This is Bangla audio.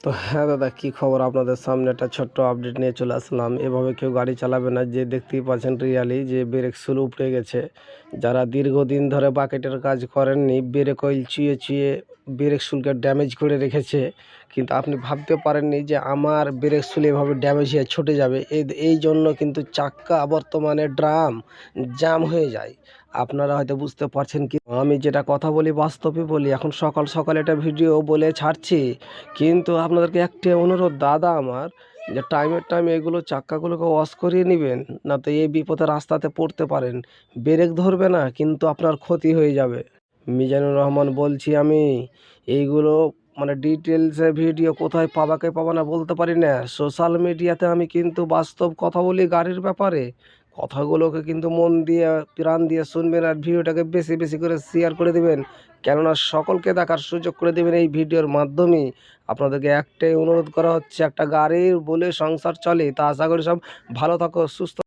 তো হ্যাঁ দাদা, কী খবর? আপনাদের সামনে একটা ছোট্ট আপডেট নিয়ে চলে আসলাম। এভাবে কেউ গাড়ি চালাবে না, যে দেখতেই পাচ্ছেন রিয়ালি যে ব্রেক শুল উপড়ে গেছে। যারা দীর্ঘদিন ধরে বাকেটের কাজ করেননি, ব্রেক অয়েল চুইয়ে চুইয়ে ব্রেক শুলকে ড্যামেজ করে রেখেছে, কিন্তু আপনি ভাবতে পারেননি যে আমার ব্রেক শুল এভাবে ড্যামেজ হয়ে ছুটে যাবে। এই জন্য কিন্তু চাক্কা বর্তমানে ড্রাম জ্যাম হয়ে যায়। আপনারা হয়তো বুঝতে পারছেন কি, আমি যেটা কথা বলি বাস্তবে বলি। এখন সকাল সকাল এটা ভিডিও বলে ছাড়ছি, কিন্তু আপনাদেরকে একটাই অনুরোধ দাদা আমার, যে টাইমে এগুলো চাক্কাগুলোকে ওয়াশ করিয়ে নেবেন, না তো এই বিপদের রাস্তাতে পড়তে পারেন। ব্রেক ধরবে না, কিন্তু আপনার ক্ষতি হয়ে যাবে। মিজানুর রহমান বলছি আমি। এইগুলো মানে ডিটেলসে ভিডিও কোথায় পাবাকে পাবা না বলতে পারি না। সোশ্যাল মিডিয়াতে আমি কিন্তু বাস্তব কথা বলি গাড়ির ব্যাপারে। কথাগুলোকে কিন্তু মন দিয়ে প্রাণ দিয়ে শুনবেন, আর ভিডিওটাকে বেশি বেশি করে শেয়ার করে দেবেন, কেননা সকলকে দেখার সুযোগ করে দেবেন এই ভিডিওর মাধ্যমেই। আপনাদেরকে একটাই অনুরোধ করা হচ্ছে, একটা গাড়ির বলে সংসার চলে, তা আশা করি সব ভালো থাকো, সুস্থ